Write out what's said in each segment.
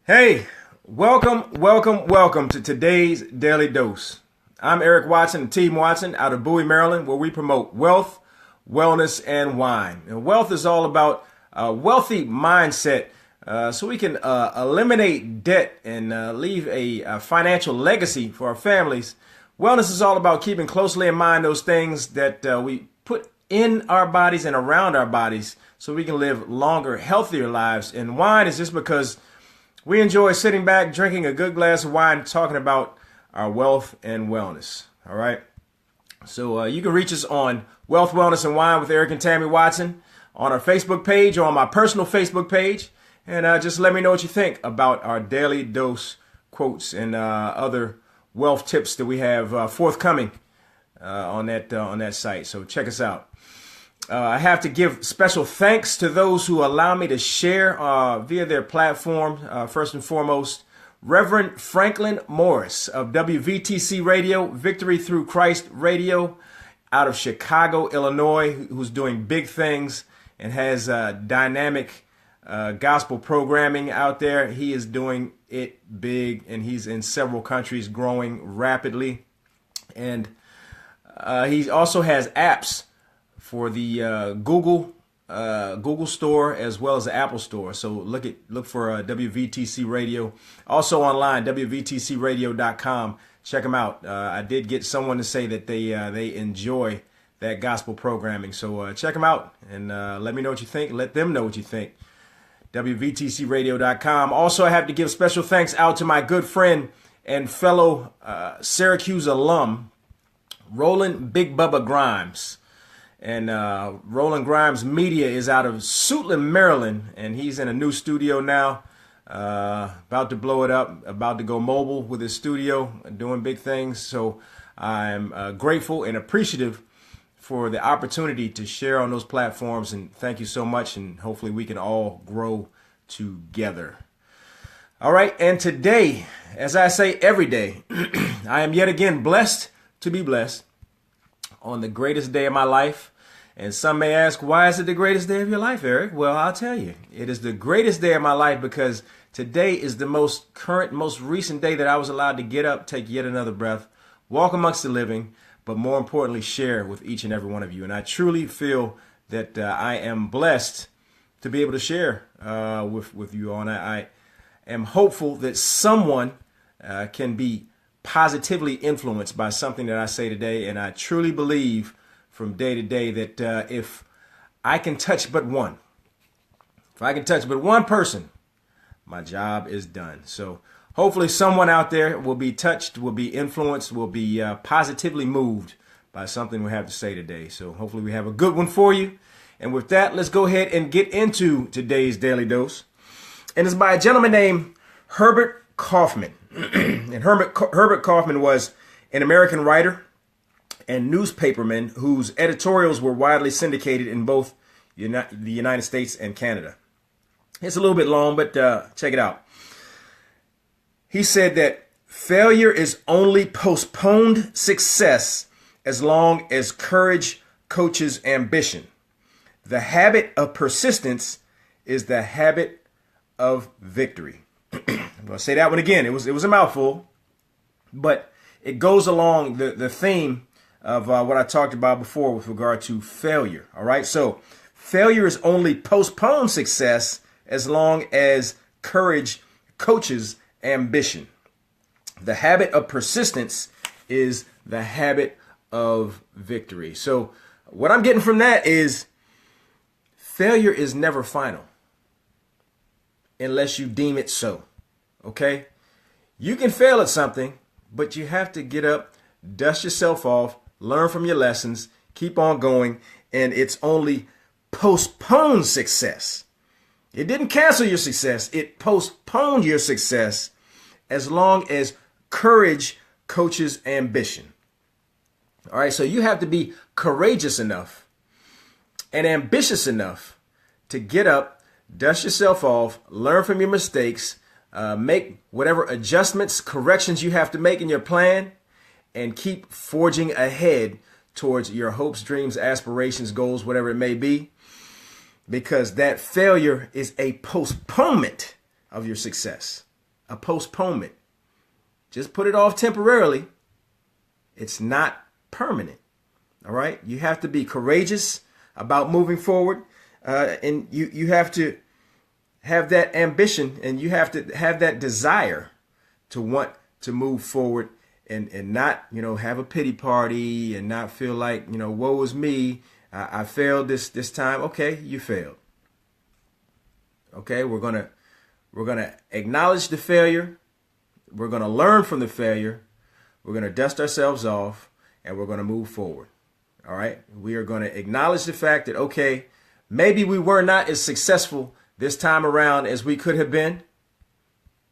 Hey, welcome to today's Daily Dose. I'm Eric Watson and Team Watson out of Bowie, Maryland, where we promote wealth, wellness, and wine. And wealth is all about a wealthy mindset so we can eliminate debt and leave a financial legacy for our families. Wellness is all about keeping closely in mind those things that we put in our bodies and around our bodies so we can live longer, healthier lives. And wine is just because we enjoy sitting back, drinking a good glass of wine, talking about our wealth and wellness. All right. So you can reach us on Wealth, Wellness, and Wine with Eric and Tammy Watson on our Facebook page or on my personal Facebook page. And just let me know what you think about our daily dose quotes and other wealth tips that we have forthcoming on that site. So check us out. I have to give special thanks to those who allow me to share via their platform. First and foremost, Reverend Franklin Morris of WVTC Radio, Victory Through Christ Radio, out of Chicago, Illinois, who's doing big things and has dynamic gospel programming out there. He is doing it big, and he's in several countries, growing rapidly. And he also has apps for the Google Store as well as the Apple Store. So look for WVTC Radio. Also online, WVTCradio.com. Check them out. I did get someone to say that they enjoy that gospel programming. So check them out and let me know what you think. Let them know what you think. WVTCradio.com. Also, I have to give special thanks out to my good friend and fellow Syracuse alum, Roland Big Bubba Grimes. And Roland Grimes Media is out of Suitland, Maryland, and he's in a new studio now, about to blow it up, about to go mobile with his studio, doing big things. So I'm grateful and appreciative for the opportunity to share on those platforms, and thank you so much, and hopefully we can all grow together. All right, and today, as I say every day, I am yet again blessed to be blessed on the greatest day of my life. And some may ask, why is it the greatest day of your life, Eric? Well, I'll tell you. It is the greatest day of my life because today is the most current, most recent day that I was allowed to get up, take yet another breath, walk amongst the living, but more importantly, share with each and every one of you. And I truly feel that I am blessed to be able to share with you all. And I am hopeful that someone can be positively influenced by something that I say today. And I truly believe from day to day that if I can touch but one, person, my job is done. So hopefully someone out there will be touched, will be influenced, will be positively moved by something we have to say today. So hopefully we have a good one for you. And with that, let's go ahead and get into today's Daily Dose. And it's by a gentleman named Herbert Kaufman. And Herbert Kaufman was an American writer and newspaperman whose editorials were widely syndicated in both the United States and Canada. It's a little bit long, but check it out. He said that failure is only postponed success as long as courage coaches ambition. The habit of persistence is the habit of victory. I'm going to say that one again. It was a mouthful, but it goes along the theme of what I talked about before with regard to failure. All right. So failure is only postponed success as long as courage coaches ambition. The habit of persistence is the habit of victory. So what I'm getting from that is failure is never final unless you deem it so. Okay. You can fail at something, but you have to get up, dust yourself off, learn from your lessons, keep on going, and it's only postponed success. It didn't cancel your success. It postponed your success as long as courage coaches ambition. All right, so you have to be courageous enough and ambitious enough to get up, dust yourself off, learn from your mistakes, make whatever adjustments, corrections you have to make in your plan, and keep forging ahead towards your hopes, dreams, aspirations, goals, whatever it may be, because that failure is a postponement of your success. a postponement. Just put it off temporarily. It's not permanent. All right. You have to be courageous about moving forward. And you have to have that ambition, and you have to have that desire to want to move forward, and not, have a pity party and not feel like, woe is me. I failed this time. Okay, you failed. Okay, we're gonna acknowledge the failure. We're gonna learn from the failure. We're gonna dust ourselves off, and we're gonna move forward. All right, we are gonna acknowledge the fact that, okay, maybe we were not as successful this time around as we could have been.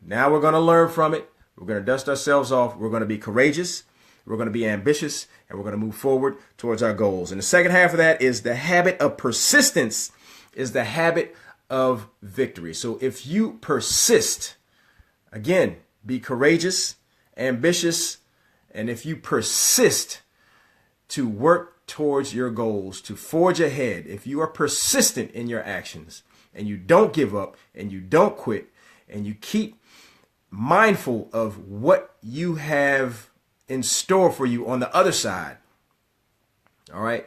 Now we're gonna learn from it. We're gonna dust ourselves off. We're gonna be courageous. We're gonna be ambitious, and we're gonna move forward towards our goals. And the second half of that is the habit of persistence is the habit of victory. So if you persist, again, be courageous, ambitious, and if you persist to work towards your goals, to forge ahead, if you are persistent in your actions and you don't give up and you don't quit and you keep mindful of what you have in store for you on the other side. All right.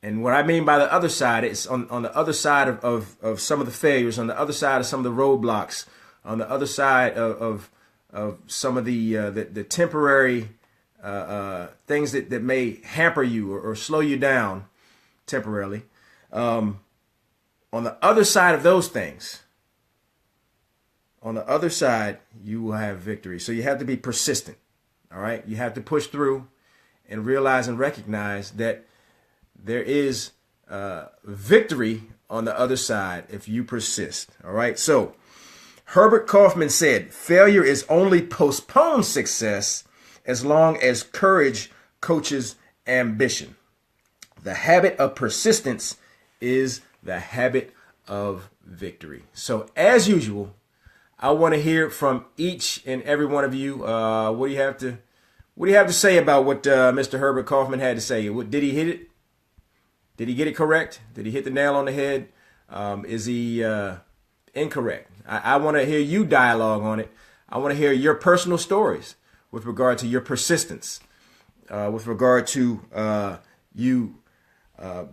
And what I mean by the other side is on the other side of some of the failures, on the other side of some of the roadblocks, on the other side of some of the temporary things that may hamper you or slow you down temporarily. On the other side of those things, on the other side, you will have victory. So you have to be persistent. All right. You have to push through and realize and recognize that there is victory on the other side if you persist. All right. So Herbert Kaufman said, failure is only postponed success as long as courage coaches ambition. The habit of persistence is the habit of victory. So as usual, I want to hear from each and every one of you. What do you have to say about what Mr. Herbert Kaufman had to say? Did he hit it? Did he get it correct? Did he hit the nail on the head? Is he incorrect? I want to hear you dialogue on it. I want to hear your personal stories with regard to your persistence, with regard to you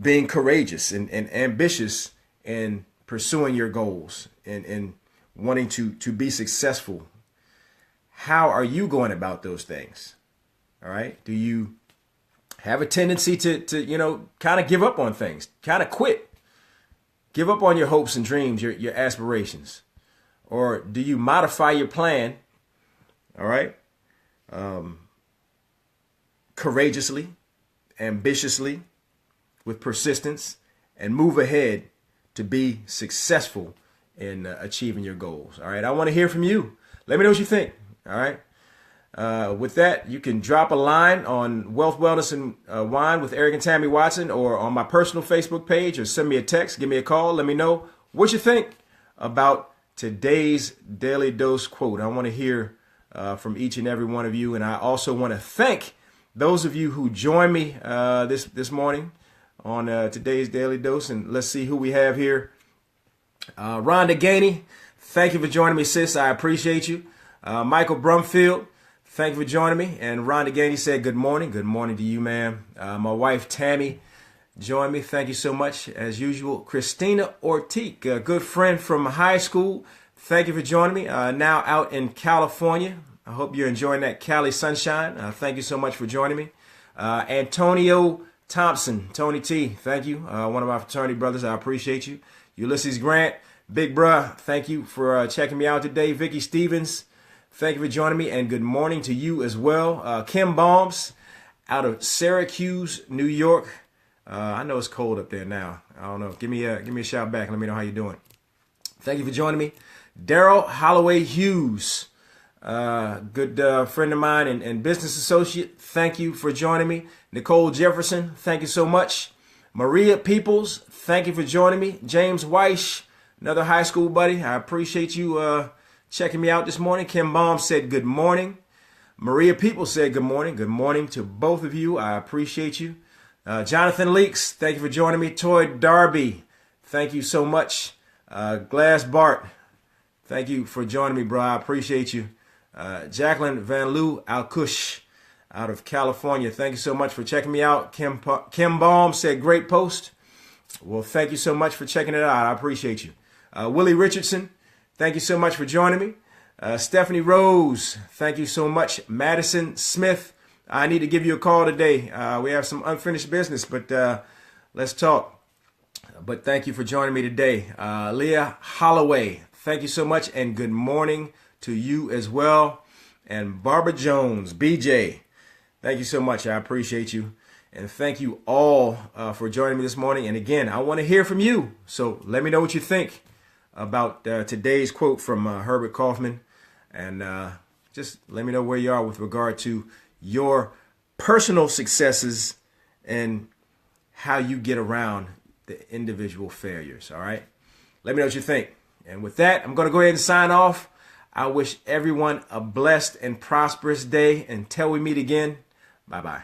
being courageous and ambitious in pursuing your goals and wanting to be successful. How are you going about those things? All right. Do you have a tendency to kind of give up on things, kind of quit, give up on your hopes and dreams, your aspirations? Or do you modify your plan? All right. Courageously, ambitiously, with persistence, and move ahead to be successful in achieving your goals. All right. I want to hear from you. Let me know what you think. All right. With that, you can drop a line on Wealth, Wellness, and Wine with Eric and Tammy Watson, or on my personal Facebook page, or send me a text, give me a call. Let me know what you think about today's Daily Dose quote. I want to hear from each and every one of you. And I also want to thank those of you who joined me this morning on today's Daily Dose. And let's see who we have here. Rhonda Gainey, thank you for joining me, sis. I appreciate you. Michael Brumfield, thank you for joining me. And Rhonda Gainey said good morning. Good morning to you, ma'am. My wife, Tammy, joined me. Thank you so much, as usual. Christina Ortiq, a good friend from high school. Thank you for joining me. Now out in California. I hope you're enjoying that Cali sunshine. Thank you so much for joining me. Antonio Thompson, Tony T, thank you. One of my fraternity brothers. I appreciate you. Ulysses Grant, big bruh, thank you for checking me out today. Vicky Stevens, thank you for joining me, and good morning to you as well. Kim Bombs out of Syracuse, New York. I know it's cold up there now. I don't know. Give me a shout back and let me know how you're doing. Thank you for joining me. Daryl Holloway Hughes, good friend of mine and business associate. Thank you for joining me. Nicole Jefferson, thank you so much. Maria Peoples, thank you for joining me. James Weish, another high school buddy. I appreciate you checking me out this morning. Kim Baum said good morning. Maria Peoples said good morning. Good morning to both of you. I appreciate you. Jonathan Leaks, thank you for joining me. Toy Darby, thank you so much. Glass Bart, Thank you for joining me, bro. I appreciate you. Jacqueline Van Loo Alcush out of California. Thank you so much for checking me out. Kim Baum said, great post. Well, thank you so much for checking it out. I appreciate you. Willie Richardson, thank you so much for joining me. Stephanie Rose, thank you so much. Madison Smith, I need to give you a call today. We have some unfinished business, but let's talk. But thank you for joining me today. Leah Holloway, thank you so much, and good morning to you as well. And Barbara Jones, BJ, thank you so much. I appreciate you. And thank you all for joining me this morning. And again, I want to hear from you. So let me know what you think about today's quote from Herbert Kaufman. And just let me know where you are with regard to your personal successes and how you get around the individual failures. All right. Let me know what you think. And with that, I'm going to go ahead and sign off. I wish everyone a blessed and prosperous day. Until we meet again, bye-bye.